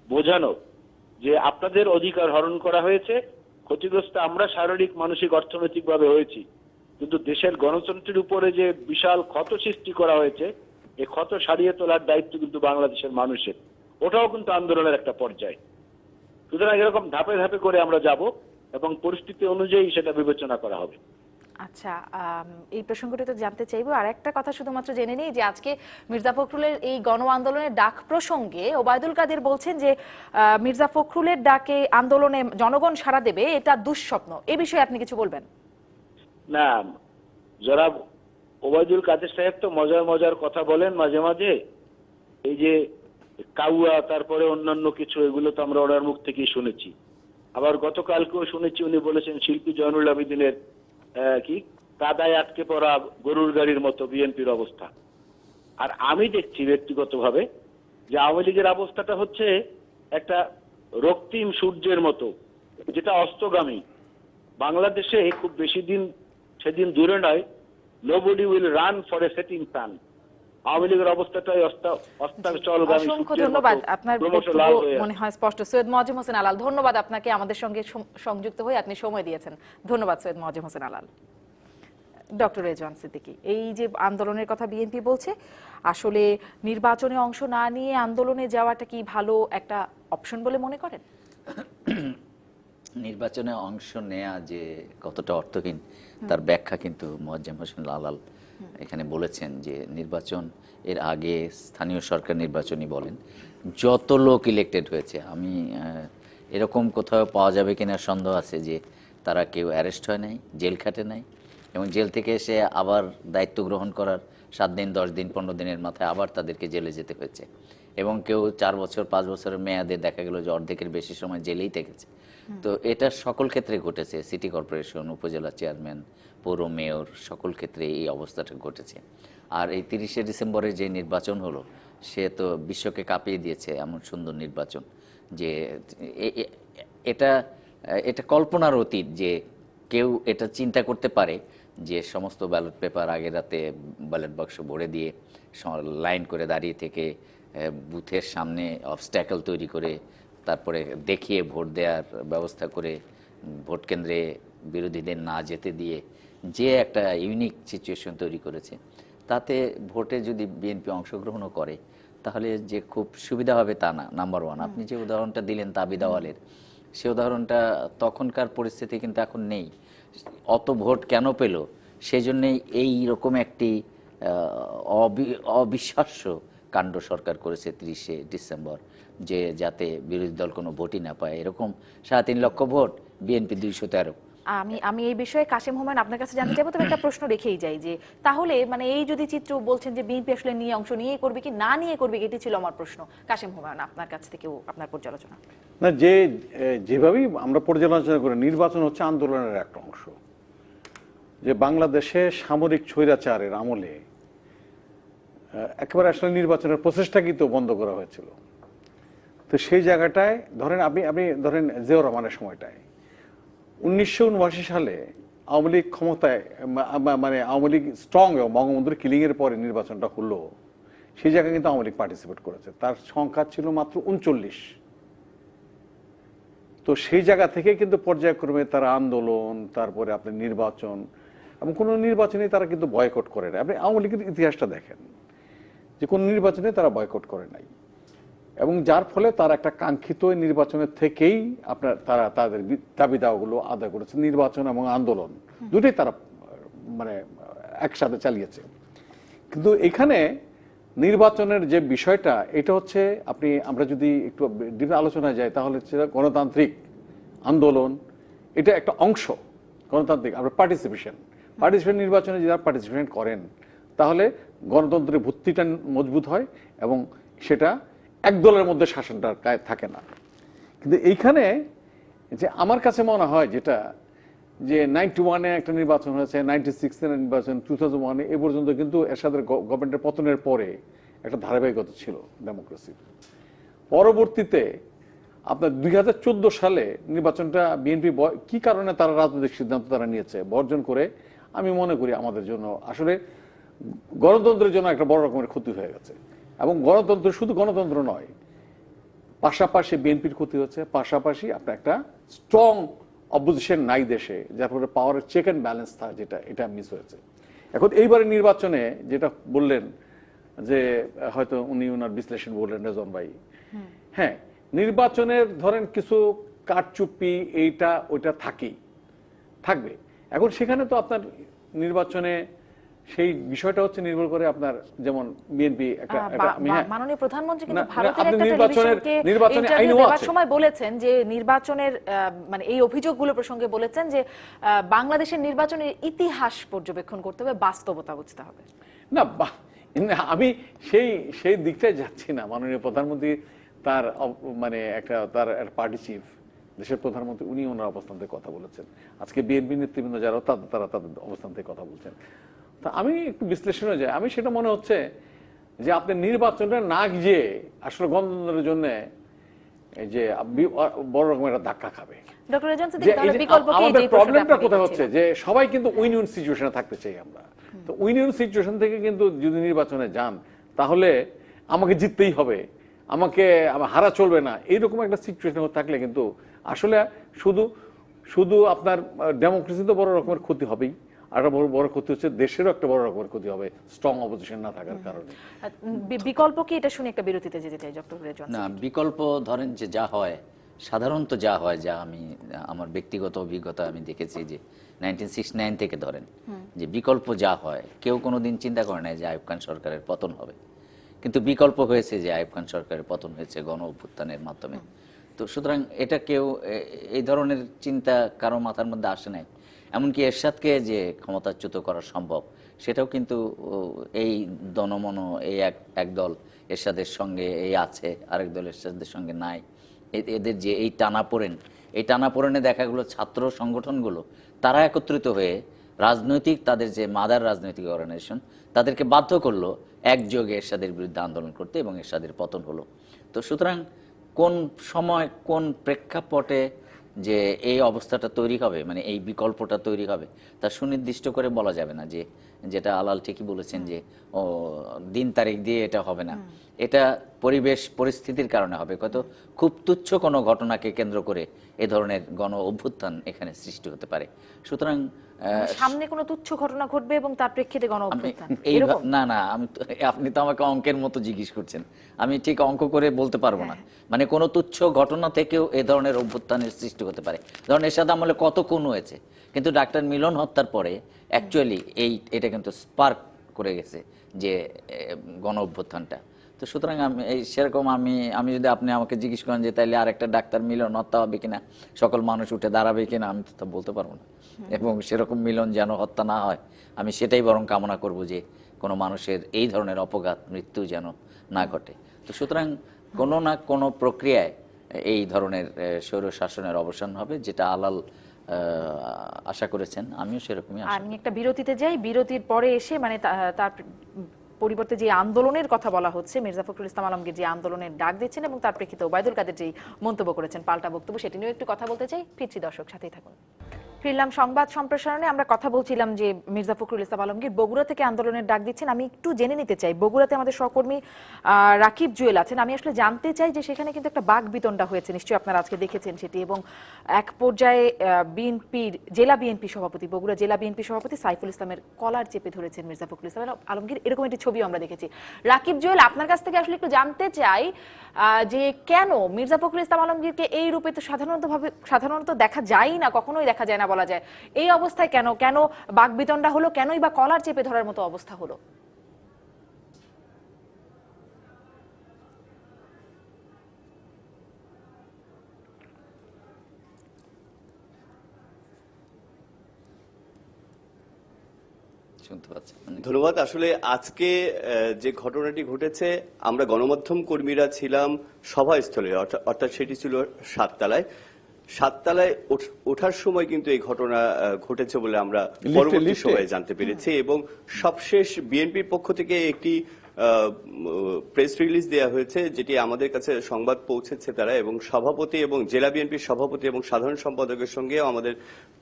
বোঝানো যে আপনাদের অধিকার হরণ করা হয়েছে, ক্ষতিগ্রস্ত আমরা শারীরিক, মানসিক, অর্থনৈতিকভাবে হয়েছি, কিন্তু দেশের গণতন্ত্রের উপরে যে বিশাল ক্ষত সৃষ্টি করা হয়েছে, এই ক্ষত সারিয়ে তোলার দায়িত্ব কিন্তু বাংলাদেশের মানুষের। ওটাও কিন্তু আন্দোলনের একটা পর্যায়। সুতরাং এরকম ধাপে ধাপে করে আমরা যাব এবং পরিস্থিতি অনুযায়ী সেটা বিবেচনা করা হবে। আচ্ছা, এই প্রসঙ্গটি তো জানতে চাইবো। আর একটা কথা শুধুমাত্র জেনে নিই যে আজকে মির্জা ফখরুলের এই গণ আন্দোলনের ডাক প্রসঙ্গে ওবায়দুল কাদের বলছেন যে মির্জা ফখরুলের ডাকে আন্দোলনে জনগণ সাড়া দেবে, এটা দুঃস্বপ্ন। এই বিষয়ে আপনি কিছু বলবেন? না, যারা ওবায়দুল কাদের সাহেব তো মজার মজার কথা বলেন মাঝে মাঝে, এই যে কাউয়া, তারপরে অন্যান্য কিছু, এগুলো তো আমরা ওনার মুখ থেকেই শুনেছি। আবার গতকালকেও শুনেছি উনি বলেছেন শিল্পী জয়নুল আবেদিনের কি কাদায় আটকে পড়া গরুর গাড়ির মতো বিএনপির অবস্থা। আর আমি দেখছি ব্যক্তিগতভাবে যে আওয়ামী লীগের অবস্থাটা হচ্ছে একটা রক্তিম সূর্যের মতো, যেটা অস্তগামী। বাংলাদেশে খুব বেশি দিন সেদিন দূরে নয়, nobody will run for a setting সান। আওয়ামী লীগের অবস্থাটাই অস্তাচলগামী। অসংখ্য ধন্যবাদ, আপনার বক্তব্য মনে হয় স্পষ্ট। সৈয়দ মজিম হোসেন আলাল, ধন্যবাদ আপনাকে আমাদের সঙ্গে সংযুক্ত হয়ে আপনি সময় দিয়েছেন। ধন্যবাদ সৈয়দ মজিম হোসেন আলাল। ডক্টর রেজওয়ান সিদ্দিকী, এই যে আন্দোলনের কথা বিএনপি বলছে, আসলে নির্বাচনে অংশ না নিয়ে আন্দোলনে যাওয়াটা কি ভালো একটা অপশন বলে মনে করেন? নির্বাচনে অংশ নেয়া যে কতটা অর্থহীন তার ব্যাখ্যা কিন্তু মোয়াজ্জেম হোসেন আলাল এখানে বলেছেন। যে নির্বাচন এর আগে স্থানীয় সরকার নির্বাচনই বলেন, যত লোক ইলেক্টেড হয়েছে, আমি এরকম কোথাও পাওয়া যাবে কিনা সন্দেহ আছে যে তারা কেউ অ্যারেস্ট হয় নাই, জেল খাটে নাই, এবং জেল থেকে এসে আবার দায়িত্ব গ্রহণ করার 7 দিন 10 দিন 15 দিনের মাথায় আবার তাদেরকে জেলে যেতে হয়েছে, এবং কেউ 4 বছর 5 বছরের মেয়াদে দেখা গেল যে অর্ধেকের বেশি সময় জেলেই থেকেছে। তো এটা সকল ক্ষেত্রে ঘটেছে, সিটি কর্পোরেশন, উপজেলা চেয়ারম্যান, পৌর মেয়র, সকল ক্ষেত্রে এই অবস্থাটা ঘটেছে। আর এই 30শে ডিসেম্বরে যে নির্বাচন হলো, সে তো বিশ্বকে কাঁপিয়ে দিয়েছে। এমন সুন্দর নির্বাচন যে এটা কল্পনার অতীত যে কেউ এটা চিন্তা করতে পারে যে সমস্ত ব্যালট পেপার আগের রাতে ব্যালট বাক্স ভরে দিয়ে লাইন করে দাঁড়িয়ে থেকে বুথের সামনে অবস্ট্যাকল তৈরি করে তারপরে দেখিয়ে ভোট দেওয়ার ব্যবস্থা করে ভোট কেন্দ্রে বিরোধীদের না যেতে দিয়ে যে একটা ইউনিক সিচুয়েশন তৈরি করেছে, তাতে ভোটে যদি বিএনপি অংশগ্রহণও করে তাহলে যে খুব সুবিধা হবে তা না। নাম্বার ওয়ান, আপনি যে উদাহরণটা দিলেন তাবিদ আওয়ালের, সে উদাহরণটা তখনকার পরিস্থিতি কিন্তু এখন নেই। অত ভোট কেন পেল? সেই জন্যেই এই রকম একটি অবিশ্বাস্য কাণ্ড সরকার করেছে 30শে ডিসেম্বর, যে যাতে বিরোধী দল কোনো ভোটই না পায়, এরকম 3.5 লক্ষ ভোট, বিএনপি 213। আমি এই বিষয়ে কাশেম হুমায়ুন আপনার কাছে জানতে চাইবো, তবে একটা প্রশ্ন রেখেই যাই যে তাহলে মানে এই যদি চিত্র বলছেন যে বিএনপি আসলে নিয়ে অংশ নিয়ে করবে কি না নিয়ে করবে, এটি ছিল আমার প্রশ্ন। কাশেম হুমায়ুন, আপনার কাছ থেকেও আপনার পর্যালোচনা। না, যেভাবেই আমরা পর্যালোচনা করি, নির্বাচন হচ্ছে আন্দোলনের একটা অংশ। যে বাংলাদেশে সামরিক স্বৈরাচারের আমলে একেবারে আসলে নির্বাচনের প্রচেষ্টাকেই তো বন্ধ করা হয়েছিল। তো সেই জায়গাটায় ধরেন আপনি ধরেন জিয়াউর রহমানের সময়টায় 1979 সালে আওয়ামী লীগ ক্ষমতায়, মানে আওয়ামী লীগ স্ট্রং এবং বঙ্গবন্ধুর কিলিং এর পরে নির্বাচনটা হলো, সেই জায়গায় কিন্তু আওয়ামী লীগ পার্টিসিপেট করেছে, তার সংখ্যা ছিল মাত্র 39। তো সেই জায়গা থেকে কিন্তু পর্যায়ক্রমে তারা আন্দোলন, তারপরে আপনি নির্বাচন, এবং কোনো নির্বাচনে তারা কিন্তু বয়কট করে না। আপনি আওয়ামী লীগের ইতিহাসটা দেখেন যে কোন নির্বাচনে তারা বয়কট করে নাই, এবং যার ফলে তারা একটা কাঙ্ক্ষিত নির্বাচনের থেকেই তারা তাদের দাবি দাওয়াগুলো আদায় করেছে। নির্বাচন এবং আন্দোলন দুটোই তারা মানে একসাথে চালিয়েছে। কিন্তু এখানে নির্বাচনের যে বিষয়টা, এটা হচ্ছে আমরা যদি একটু ডিপে আলোচনায় যাই, তাহলে গণতান্ত্রিক আন্দোলন এটা একটা অংশ। গণতান্ত্রিক পার্টিসিপেশন নির্বাচনে যারা পার্টিসিপেশন করেন, তাহলে গণতন্ত্রের ভিত্তিটা মজবুত হয় এবং সেটা এক দলের মধ্যে শাসনটা থাকে না। কিন্তু এইখানে যে আমার কাছে মনে হয় যেটা, যে 91-এ একটা নির্বাচন হয়েছে, 96-এর নির্বাচন, 2001-এ এ পর্যন্ত কিন্তু এরশাদের গভর্নমেন্টের পতনের পরে একটা ধারাবাহিকতা ছিল ডেমোক্রেসির। পরবর্তীতে আপনার 2014 সালে নির্বাচনটা বিএনপি কি কারণে তারা রাজনৈতিক সিদ্ধান্ত তারা নিয়েছে বর্জন করে, আমি মনে করি আমাদের জন্য আসলে গণতন্ত্রের জন্য একটা বড় রকমের ক্ষতি হয়ে গেছে। এবং গণতন্ত্র শুধু গণতন্ত্র নয়, পাশাপাশি বিএনপির ক্ষতি হচ্ছে, পাশাপাশি আপনার একটা স্ট্রং অপোজিশন নাই দেশে, যার ফলে পাওয়ারের চেক অ্যান্ড ব্যালেন্স এটা মিস হয়েছে। এখন এইবারে নির্বাচনে যেটা বললেন যে হয়তো ওনার বিশ্লেষণ বললেন রেজন ভাই, হ্যাঁ, নির্বাচনের ধরেন কিছু কারচুপি এইটা ওইটা থাকবে। এখন সেখানে তো আপনার নির্বাচনে সেই বিষয়টা হচ্ছে নির্ভর করে আপনার, যেমন বিএনপি মাননীয় প্রধানমন্ত্রী কিন্তু ভারতের একটা টেলিভিশনকে ইন্টারভিউ দেওয়ার সময় বলেছেন যে নির্বাচনের মানে এই অভিযোগগুলো প্রসঙ্গে বলেছেন যে বাংলাদেশের নির্বাচনের ইতিহাস পর্যবেক্ষণ করতে হবে, বাস্তবতা বুঝতে হবে। না, আমি সেই দিকটাই যাচ্ছি না। মাননীয় প্রধানমন্ত্রী তার মানে তার পার্টি চিফ, দেশের প্রধানমন্ত্রী, উনি ওনার অবস্থান থেকে কথা বলেছেন। আজকে বিএনপি নেতৃবৃন্দ যারা তারা তাদের অবস্থান থেকে কথা বলছেন। তা আমি একটু বিশ্লেষণে যাই, আমি সেটা মনে হচ্ছে যে আপনি নির্বাচনে না গিয়ে আসলে গণতন্ত্রের জন্য যে বড় রকমের একটা ধাক্কা খাবে। আমাদের প্রবলেমটা কোথায় হচ্ছে যে সবাই কিন্তু উইন উইন সিচুয়েশনে থাকতে চাই আমরা। তো উইন উইন সিচুয়েশন থেকে কিন্তু যদি নির্বাচনে যান, তাহলে আমাকে জিততেই হবে, আমাকে হারা চলবে না, এইরকম একটা সিচুয়েশন থাকলে কিন্তু আসলে শুধু আপনার ডেমোক্রেসি তো বড় রকমের ক্ষতি হবেই, আর বড় ক্ষতি হচ্ছে দেশেরও একটা বড় রকমের ক্ষতি হবে স্ট্রং অপোজিশন না থাকার কারণে। বিকল্প কি, এটা শুনে একটা বিরতিতে যেতে চাই ডক্টর রেজওয়ান। না, বিকল্প ধরেন যে যা হয় সাধারণত যা হয়, যা আমি আমার ব্যক্তিগত অভিজ্ঞতা আমি দেখেছি যে 1969 থেকে ধরেন যে বিকল্প যা হয়, কেউ কোনোদিন চিন্তা করে না যে আইয়ুব খান সরকারের পতন হবে, কিন্তু বিকল্প হয়েছে যে আইয়ুব খান সরকারের পতন হয়েছে গণ অভ্যুত্থানের মাধ্যমে। তো সুতরাং এটা কেউ এই ধরনের চিন্তা কারো মাথার মধ্যে আসে নাই। এমনকি এরশাদকে যে ক্ষমতাচ্যুত করা সম্ভব, সেটাও কিন্তু এই দনমন, এই এক দল এরশাদের সঙ্গে এই আছে, আরেক দল এরশাদের সঙ্গে নাই, এদের যে এই টানাপোড়েনে দেখা গেলো ছাত্র সংগঠনগুলো তারা একত্রিত হয়ে রাজনৈতিক, তাদের যে মাদার রাজনৈতিক অর্গানাইজেশন, তাদেরকে বাধ্য করলো একযোগে এরশাদের বিরুদ্ধে আন্দোলন করতে, এবং এরশাদের পতন হলো। তো সুতরাং কোন সময় কোন প্রেক্ষাপটে যে এই অবস্থাটা তৈরি হবে, মানে এই বিকল্পটা তৈরি হবে, তা সুনির্দিষ্ট করে বলা যাবে না। যেটা আলাল ঠিকই বলেছেন যে দিন তারিখ দিয়ে এটা হবে না, এটা পরিবেশ পরিস্থিতির কারণে হবে। হয়তো খুব তুচ্ছ কোনো ঘটনাকে কেন্দ্র করে এ ধরনের গণ অভ্যুত্থান এখানে সৃষ্টি হতে পারে। সুতরাং সামনে কোনো তুচ্ছ ঘটনা ঘটবে এবং তার প্রেক্ষিতে গণ অভ্যুত্থান, না, আপনি তো আমাকে অঙ্কের মতো জিজ্ঞেস করছেন, আমি ঠিক অঙ্ক করে বলতে পারবো না। মানে কোনো তুচ্ছ ঘটনা থেকেও এ ধরনের অভ্যুত্থানের সৃষ্টি হতে পারে। ধরুন এরশাদ আমলে কত খুন হয়েছে, কিন্তু ডাক্তার মিলন হত্যার পরে অ্যাকচুয়ালি এটা কিন্তু স্পার্ক করে গেছে যে গণ অভ্যুত্থানটা। তো সুতরাং আমি সেরকম আমি যদি আপনি আমাকে জিজ্ঞেস করেন যে তাইলে আরেকটা ডাক্তার মিলন হত্যা হবে কিনা, সকল মানুষ উঠে দাঁড়াবে কিনা, আমি তো তা বলতে পারবো না। এবং সেরকম মিলন যেন হত্যা না হয়, আমি সেটাই বরং কামনা করব যে কোনো মানুষের এই ধরনের অপঘাত মৃত্যু যেন না ঘটে। তো সুতরাং কোনো না কোনো প্রক্রিয়ায় এই ধরনের স্বৈর শাসনের অবসান হবে, যেটা আলাল আশা করেছেন, আমিও সেরকমই আশা আমি একটা বিরতিতে যাই, বিরতির পরে এসে মানে তার পরিবর্তে যে আন্দোলনের কথা বলা হচ্ছে, মির্জা ফখরুল ইসলাম আলমগীর যে আন্দোলনের ডাক দিচ্ছেন এবং তার প্রেক্ষিতে ওবায়দুল কাদের যে মন্তব্য করেছেন, পাল্টা বক্তব্য, সেটি নিয়েও একটু কথা বলতে চাই। ফিরছি দর্শক, সাথেই থাকুন। ফিরলাম সংবাদ সম্প্রসারণে। আমরা কথা বলছিলাম যে মির্জা ফখরুল ইসলাম আলমগীর বগুড়া থেকে আন্দোলনের ডাক দিচ্ছেন। আমি একটু জেনে নিতে চাই, বগুড়াতে আমাদের সহকর্মী রাকিব জুয়েল আছেন, আমি আসলে জানতে চাই যে সেখানে কিন্তু একটা বাক বিতণ্ডা হয়েছে, নিশ্চয়ই আপনারা আজকে দেখেছেন সেটি, এবং এক পর্যায়ে বিএনপির জেলা বিএনপি সভাপতি, বগুড়া জেলা বিএনপি সভাপতি সাইফুল ইসলামের কলার চেপে ধরেছেন মির্জা ফখরুল ইসলাম আলমগীর, এরকম একটি ছবিও আমরা দেখেছি। রাকিব জুয়েল, আপনার কাছ থেকে আসলে একটু জানতে চাই যে কেন মির্জা ফখরুল ইসলাম আলমগীরকে এই রূপে তো সাধারণত দেখা যায় না, কখনোই দেখা যায় না বলা যায়, এই অবস্থায় কেন বাকবিতণ্ডা হলো, কেনই বা কলার চেপে ধরার মতো অবস্থা হলো? ধন্যবাদ। আসলে আজকে যে ঘটনাটি ঘটেছে, আমরা গণমাধ্যম কর্মীরা ছিলাম সভাস্থলে, অর্থাৎ সেটি ছিল সাততলায় ওঠার সময় কিন্তু এই ঘটনা ঘটেছে বলে আমরা পরবর্তী সময়ে জানতে পেরেছি। এবং সবশেষ বিএনপির পক্ষ থেকে একটি প্রেস রিলিজ দেওয়া হয়েছে, যেটি আমাদের কাছে সংবাদ পৌঁছেছে তারা, এবং সভাপতি এবং জেলা বিএনপির সভাপতি এবং সাধারণ সম্পাদকের সঙ্গেও আমাদের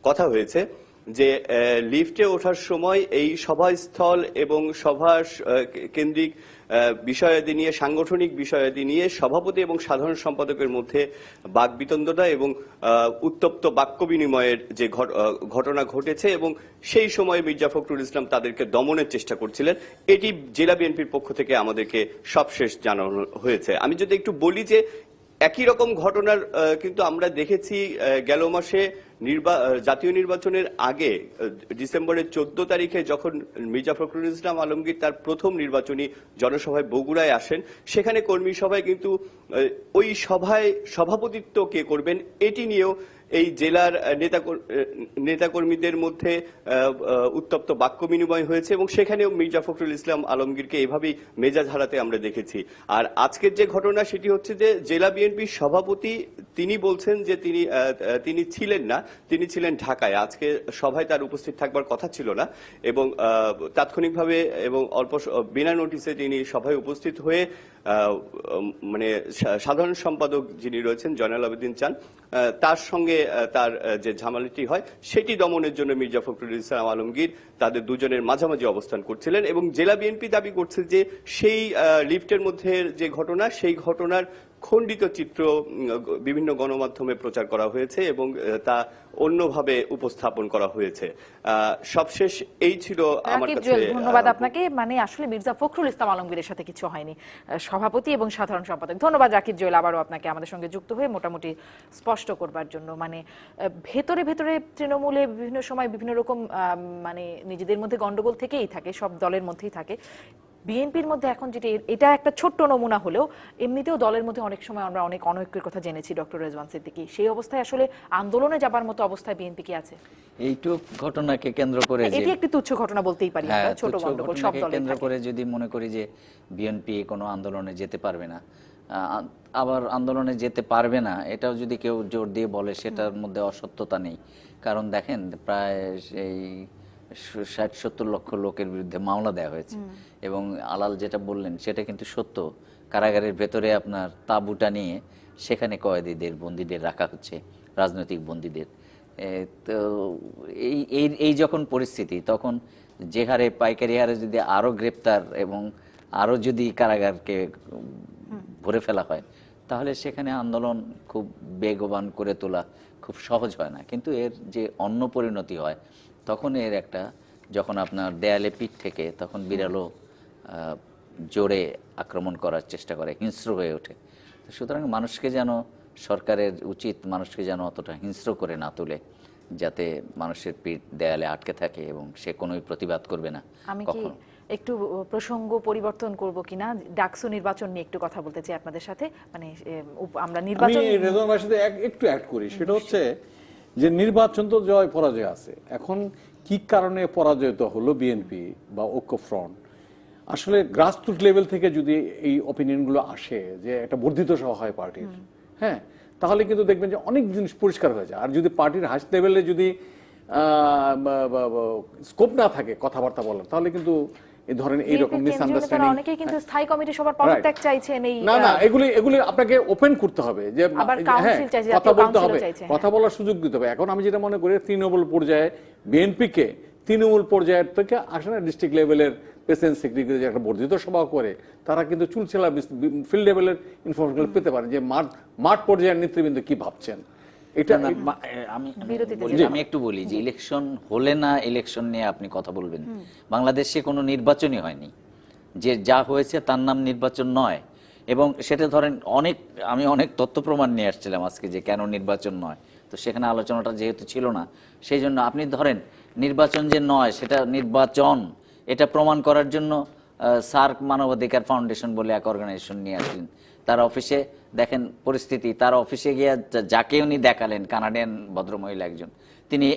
কথা হয়েছে যে লিফটে ওঠার সময় এই সভাস্থল এবং সভা কেন্দ্রিক বিষয়াদি নিয়ে, সাংগঠনিক বিষয়াদি নিয়ে সভাপতি এবং সাধারণ সম্পাদকের মধ্যে বাকবিতণ্ডা এবং উত্তপ্ত বাক্য বিনিময়ের যে ঘটনা ঘটেছে, এবং সেই সময় মির্জা ফখরুল ইসলাম তাদেরকে দমনের চেষ্টা করছিলেন, এটি জেলা বিএনপির পক্ষ থেকে আমাদেরকে সবশেষ জানানো হয়েছে। আমি যদি একটু বলি যে একই রকম ঘটনার কিন্তু আমরা দেখেছি গেল মাসে জাতীয় নির্বাচনের আগে ডিসেম্বরের 14 তারিখে যখন মির্জা ফখরুল ইসলাম আলমগীর তার প্রথম নির্বাচনী জনসভায় বগুড়ায় আসেন, সেখানে কর্মী সভায় কিন্তু ওই সভায় সভাপতিত্ব কে করবেন এটি নিয়েও এই জেলার নেতাকর্মীদের মধ্যে উত্তপ্ত বাক্য বিনিময় হয়েছে, এবং সেখানেও মির্জা ফখরুল ইসলাম আলমগীরকে এভাবেই মেজাজ হারাতে আমরা দেখেছি। আর আজকের যে ঘটনা সেটি হচ্ছে যে জেলা বিএনপির সভাপতি তিনি বলছেন যে তিনি ছিলেন না, তিনি ছিলেন ঢাকায়, আজকে সভায় তার উপস্থিত থাকবার কথা ছিল না, এবং তাৎক্ষণিকভাবে এবং অল্প বিনা নোটিসে তিনি সভায় উপস্থিত হয়ে মানে সাধারণ সম্পাদক যিনি রয়েছেন জয়নাল আবেদিন চান, তার সঙ্গে তার যে ঝামেলাটি হয় সেটি দমনের জন্য মির্জা ফখরুল ইসলাম আলমগীর তাদের দুজনের মাঝামাঝি অবস্থান করছিলেন। এবং জেলা বিএনপি দাবি করছে যে সেই লিফটের মধ্যে যে ঘটনা, সেই ঘটনার খণ্ডিত চিত্র বিভিন্ন গণমাধ্যমে প্রচার করা হয়েছে এবং তা অন্যভাবে উপস্থাপন করা হয়েছে। সবশেষ এই ছিল আমার কাছে। ধন্যবাদ আপনাকে। মানে আসলে মির্জা ফখরুল ইসলাম আলমগীরের সাথে কিছু হয়নি, সভাপতি এবং সাধারণ সম্পাদক। ধন্যবাদ রাকিব জুয়েল, আবারও আপনাকে আমাদের সঙ্গে যুক্ত হয়ে মোটামুটি স্পষ্ট করবার জন্য। মানে ভেতরে ভেতরে তৃণমূলে বিভিন্ন সময় বিভিন্ন রকম মানে নিজেদের মধ্যে গন্ডগোল থেকেই থাকে, সব দলের মধ্যেই থাকে। বিএনপির মধ্যে এখন যেটি, এটা একটা ছোট্ট নমুনা হলেও এমনিতেও দলের মধ্যে অনেক সময় আমরা অনেক অনৈক্যের কথা জেনেছি ডক্টর রেজওয়ান সিদ্দিকী। সেই অবস্থায় আসলে আন্দোলনে যাবার মতো অবস্থায় বিএনপি কি আছে? এইটুক ঘটনাকে কেন্দ্র করে এটি একটি তুচ্ছ ঘটনা বলতেই পারি, ছোট গন্ডগোল সব দলে কেন্দ্র করে যদি মনে করি যে বিএনপি কোনো আন্দোলনে যেতে পারবে না, আবার আন্দোলনে যেতে পারবে না এটাও যদি কেউ জোর দিয়ে বলে, সেটার মধ্যে অসত্যতা নেই। কারণ দেখেন, প্রায় সেই 60-70 লক্ষ লোকের বিরুদ্ধে মামলা দেওয়া হয়েছে, এবং আলাল যেটা বললেন সেটা কিন্তু সত্য। কারাগারের ভেতরে আপনার তাঁবুটা নিয়ে সেখানে কয়েদিদের, বন্দীদের রাখা হচ্ছে, রাজনৈতিক বন্দীদের। তো এই যখন পরিস্থিতি, তখন যে হারে পাইকারি হারে যদি আরো গ্রেপ্তার এবং আরো যদি কারাগারকে ভরে ফেলা হয়, তাহলে সেখানে আন্দোলন খুব বেগবান করে তোলা খুব সহজ হয় না। কিন্তু এর যে অন্য পরিণতি হয়, তখন এর একটা, যখন আপনার দেয়ালে পিঠ থেকে, তখন বিড়ালও জোরে আক্রমণ করার চেষ্টা করে, হিংস্র হয়ে ওঠে। সুতরাং মানুষকে যেন, সরকারের উচিত মানুষকে যেন অতটা হিংস্র করে না তোলে, যাতে মানুষের পিঠ দেয়ালে আটকে থাকে এবং সে কোনোই প্রতিবাদ করবে না। একটু প্রসঙ্গ পরিবর্তন করব কিনা, ডাকসু নির্বাচন নিয়ে একটু কথা বলতে চাই আপনাদের সাথে। মানে আমরা নির্বাচন আমি রেজওয়ান ভাইয়ের সাথে একটু অ্যাড করি, সেটা হচ্ছে যে নির্বাচন তো জয় পরাজয় আছে। এখন কি কারণে পরাজয়িত হলো বিএনপি বা ঐক্যফ্রন্ট, আসলে গ্রাসরুট লেভেল থেকে যদি এই অপিনিয়নগুলো আসে যে একটা বর্ধিত সভা হয় পার্টির, হ্যাঁ, তাহলে কিন্তু দেখবেন যে অনেক জিনিস পরিষ্কার হয়ে যায়। আর যদি পার্টির হাইস্ট লেভেলে যদি স্কোপ না থাকে কথাবার্তা বলার, তাহলে কিন্তু এই ধরেন এইরকম মিসআন্ডারস্ট্যান্ডিং, অনেকেই কিন্তু স্থায়ী কমিটি সবার পদত্যাগ চাইছেন। এই না এগুলি আপনাকে ওপেন করতে হবে, যে কথা বলতে হবে, কথা বলার সুযোগ দিতে হবে। এখন আমি যেটা মনে করি তৃণমূল পর্যায়ে বিএনপিকে তৃণমূল পর্যায়ের থেকে আসে না ডিস্ট্রিক্ট লেভেলের প্রেসিডেন্ট সেক্রেটারি যে একটা বর্ধিত সভা করে, তারা কিন্তু চুলচেলা ফিল্ড লেভেলের ইনফরমেশন পেতে পারে যে মাঠ পর্যায়ের নেতৃবৃন্দ কি ভাবছেন। এটা আমি একটু বলি যে ইলেকশন হলে না ইলেকশন নিয়ে আপনি কথা বলবেন, বাংলাদেশে কোনো নির্বাচনই হয়নি, যে যা হয়েছে তার নাম নির্বাচন নয়। এবং সেটা ধরেন আমি অনেক তথ্য প্রমাণ নিয়ে আসছিলাম আজকে যে কেন নির্বাচন নয়, তো সেখানে আলোচনাটা যেহেতু ছিল না, সেই জন্য আপনি ধরেন নির্বাচন যে নয় সেটা নির্বাচন, এটা প্রমাণ করার জন্য সার্ক মানবাধিকার ফাউন্ডেশন বলে এক অর্গানাইজেশন নিয়ে আসলেন। তার অফিসে দেখেন পরিস্থিতি, তার অফিসে গিয়ে যাকে উনি দেখালেন, কানাডিয়ান ভদ্রমহিলা একজন, তিনি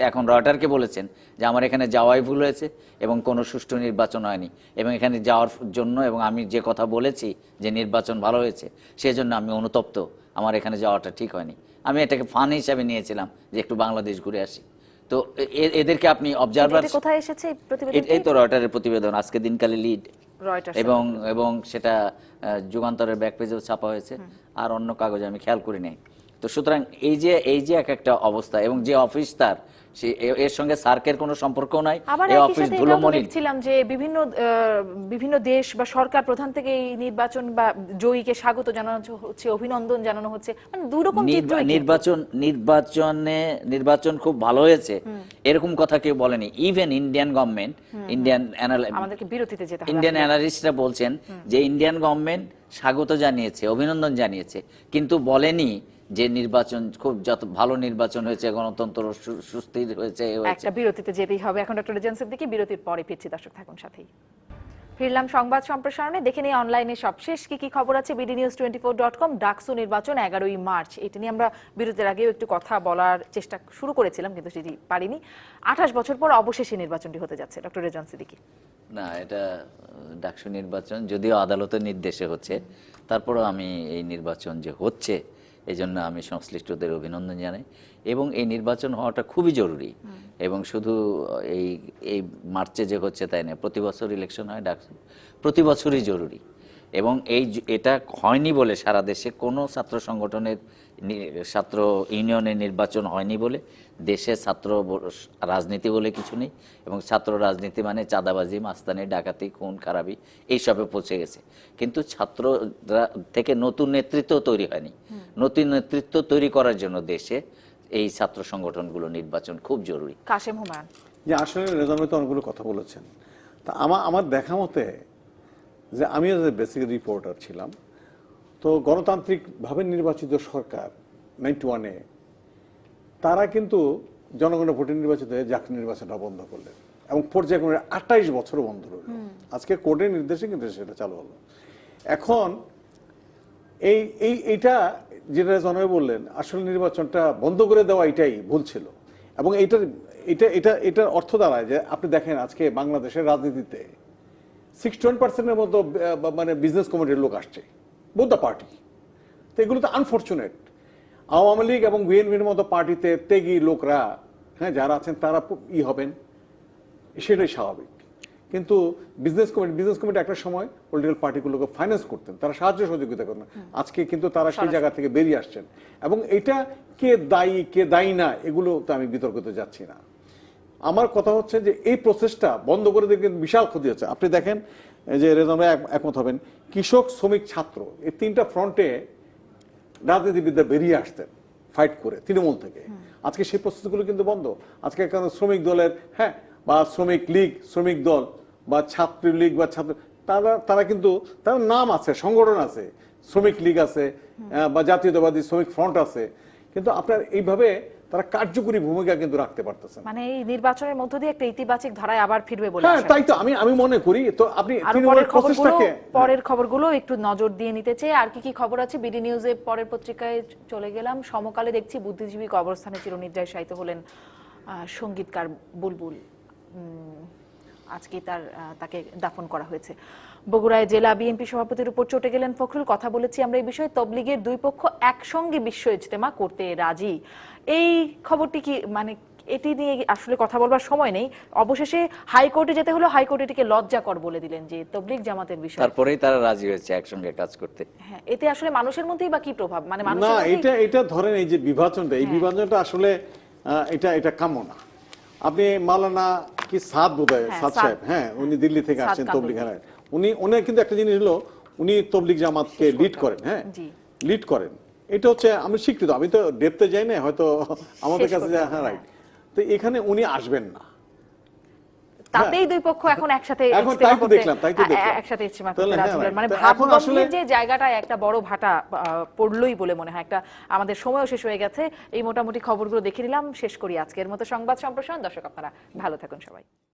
এখন রয়টারকে বলেছেন যে আমার এখানে যাওয়াই ভুল হয়েছে এবং কোনো সুষ্ঠু নির্বাচন হয়নি, এবং এখানে যাওয়ার জন্য এবং আমি যে কথা বলেছি যে নির্বাচন ভালো হয়েছে সেই জন্য আমি অনুতপ্ত, আমার এখানে যাওয়াটা ঠিক হয়নি। আমি এটাকে ফান হিসাবে নিয়েছিলাম যে একটু বাংলাদেশ ঘুরে আসি। তো এদেরকে আপনি অবজারভার, কোথায় এসেছে এই তো রয়টারের প্রতিবেদন, আজকে দিনকালে লিড, এবং সেটা যুগান্তরের ব্যাক পেজেও ছাপা হয়েছে, আর অন্য কাগজে আমি খেয়াল করি নাই। তো সুতরাং এই যে এক একটা অবস্থা, এবং যে অফিস তার এর সঙ্গে সার্কের কোনো সম্পর্ক নাই, এই অফিস ধুলোমণি। দেখছিলাম যে বিভিন্ন দেশ বা সরকার প্রধান থেকে এই নির্বাচন বা জয়ীকে স্বাগত জানানো হচ্ছে, অভিনন্দন জানানো হচ্ছে, মানে দুই রকম চিত্র। নির্বাচন খুব ভালো হয়েছে এরকম কথা কেউ বলেনি। ইভেন ইন্ডিয়ান গভর্নমেন্ট, আমাদেরকে বিরতিতে যেতে হবে, ইন্ডিয়ান অ্যানালিস্টরা বলছেন যে ইন্ডিয়ান গভর্নমেন্ট স্বাগত জানিয়েছে, অভিনন্দন জানিয়েছে, কিন্তু বলেনি যে নির্বাচন খুব যত ভালো নির্বাচন হয়েছে, গণতন্ত্র সুস্থির হয়েছে। একটা বিরতিতে যেতেই হবে এখন ডক্টর রেজান সিদ্দিকী, বিরতির পরে ফিরছি, দর্শক থাকুন সাথেই। ফিরলাম সংবাদ সম্প্রসারণে, দেখে নিই অনলাইনে সবশেষ কি খবর আছে bdnews24.com। ডাকসু নির্বাচন 11ই মার্চ, এটা নিয়ে আমরা বিরতির আগেও একটু কথা বলার চেষ্টা শুরু করেছিলাম কিন্তু সেটি পারিনি। 28 বছর পর অবশেষে নির্বাচনটি হতে যাচ্ছে, ডক্টর রেজান সিদ্দিকী। না, এটা ডাকসু নির্বাচন যদিও আদালতের নির্দেশে হচ্ছে, তারপরেও আমি এই নির্বাচন যে হচ্ছে এই জন্য আমি সংশ্লিষ্টদের অভিনন্দন জানাই, এবং এই নির্বাচন হওয়াটা খুবই জরুরি। এবং শুধু এই মার্চে যে হচ্ছে তাই না, প্রতি বছর ইলেকশন হয়, ডাকসু প্রতি বছরই জরুরি। এবং এটা হয়নি বলে সারা দেশে কোনো ছাত্র সংগঠনের, ছাত্র ইউনিয়নের নির্বাচন হয়নি বলে দেশে ছাত্র রাজনীতি বলে কিছু নেই, এবং ছাত্র রাজনীতি মানে চাঁদাবাজি, মাস্তানি, ডাকাতি, খুন খারাপি এইসবে পৌঁছে গেছে। কিন্তু ছাত্র থেকে নতুন নেতৃত্ব তৈরি হয়নি। নতুন নেতৃত্ব তৈরি করার জন্য দেশে এই ছাত্র সংগঠনগুলো নির্বাচন খুব জরুরি। কাশেম হুমায়ুন, যে আসলে রেজামে তো অনেকগুলো কথা বলেছেন, তা আমার দেখা মতে যে আমি বেসিক রিপোর্টার ছিলাম, তো গণতান্ত্রিকভাবে নির্বাচিত সরকার 91-এ তারা কিন্তু জনগণের ভোটে নির্বাচিত হয়ে জাতীয় নির্বাচনটা বন্ধ করলেন, এবং পর্যায়ক্রমে 28 বছর বন্ধ রইল। আজকে কোর্টের নির্দেশে কিন্তু সেটা চালু হলো। এখন এইটা যেটা জনগণ বললেন, আসলে নির্বাচনটা বন্ধ করে দেওয়া এটাই ভুল ছিল। এবং এটার অর্থ দাঁড়ায় যে আপনি দেখেন আজকে বাংলাদেশের রাজনীতিতে 61%-এর মতো মানে বিজনেস কমিউনিটির লোক আসছে, বোথ দ্য পার্টি। তো এগুলো তো আনফর্চুনেট। আওয়ামী লীগ এবং বিএনপির মতো পার্টিতে ত্যাগী লোকরা, হ্যাঁ, যারা আছেন তারা হবেন, সেটাই স্বাভাবিক। কিন্তু বিজনেস কমিটি একটা সময় পলিটিক্যাল পার্টিগুলোকে ফাইন্যান্স করতেন, তারা সাহায্য সহযোগিতা করতেন। আজকে কিন্তু তারা সেই জায়গা থেকে বেরিয়ে আসছেন, এবং এটা কে দায়ী না এগুলো তো আমি বিতর্কতে যাচ্ছি না। আমার কথা হচ্ছে যে এই প্রসেসটা বন্ধ করে দিয়ে কিন্তু বিশাল ক্ষতি হচ্ছে। আপনি দেখেন যে রেজামে একমত হবেন, কৃষক, শ্রমিক, ছাত্র, এই তিনটা ফ্রন্টে রাজনীতিবিদরা বেরিয়ে আসতেন ফাইট করে তৃণমূল থেকে। আজকে সেই প্রসেসগুলো কিন্তু বন্ধ। আজকে কারণ শ্রমিক দলের, হ্যাঁ, বা শ্রমিক লীগ, শ্রমিক দল বা ছাত্র লীগ বা ছাত্র, তারা কিন্তু তার নাম আছে, সংগঠন আছে, শ্রমিক লীগ আছে বা জাতীয়তাবাদী শ্রমিক ফ্রন্ট আছে, কিন্তু আপনার এইভাবে তারা কার্যকরী ভূমিকা কিন্তু রাখতে পারতেছেন। মানে এই নির্বাচনের মধ্য দিয়ে একটা ইতিবাচক ধারায় আবার ফিরবে বলে হ্যাঁ আশা তাই তো আমি মনে করি। তো আপনি পরের খবরগুলো একটু নজর দিয়ে নিতে চাই। আর কি খবর আছে বিডি নিউজে পরের পত্রিকায় চলে গেলাম। সমকালে দেখছি বুদ্ধিজীবী কবরস্থানে চিরনিদ্রায় শায়িত হলেন সঙ্গীতকার বুলবুল। আজকে তাকে দাফন করা হয়েছে। বগুড়ায় জেলা বিএনপি সভাপতির উপর চটে গেলেন ফখরুল। কথা বলেছি আমরা এই বিষয়ে। তবলিগের দুই পক্ষ একসঙ্গে বিশ্ব ইজতেমা করতে রাজি। এই খবরটি কি মানে এটি নিয়ে আসলে কথা বলবার সময় নেই। অবশেষে হাইকোর্টে যেতে হলো, হাইকোর্ট এটিকে লজ্জাকর বলে দিলেন যে তবলিগ জামাতের বিষয়। তারপরেই তারা রাজি হয়েছে একসঙ্গে কাজ করতে। হ্যাঁ, এতে আসলে মানুষের মধ্যেই বা কি প্রভাব? মানে না, এটা ধরেন এই যে বিভাজনটা, এই বিভাজনটা আসলে এটা কাম্য না। আপনি মাওলানা কি সাদ বোধহয়, সাদ সাহেব, হ্যাঁ উনি দিল্লি থেকে আসছেন তবলিগ। হ্যাঁ উনি কিন্তু একটা জিনিস হলো উনি তবলিগ জামাতকে লিড করেন। হ্যাঁ লিড করেন, এটা হচ্ছে আমি স্বীকৃত। আমি তো ডেপতে যাই না, হয়তো আমাদের কাছে হ্যাঁ রাইট। তো এখানে উনি আসবেন না, তাতেই দুই পক্ষ এখন একসাথে একসাথে ইজতেমা করতে রাজি হলেন। মানে ভাববন্ধের যে জায়গাটায় একটা বড় ভাটা পড়লই বলে মনে হয়। একটা আমাদের সময়ও শেষ হয়ে গেছে। এই মোটামুটি খবরগুলো দেখে নিলাম, শেষ করি আজকের মতো সংবাদ সম্প্রসারণ। দর্শক আপনারা ভালো থাকুন সবাই।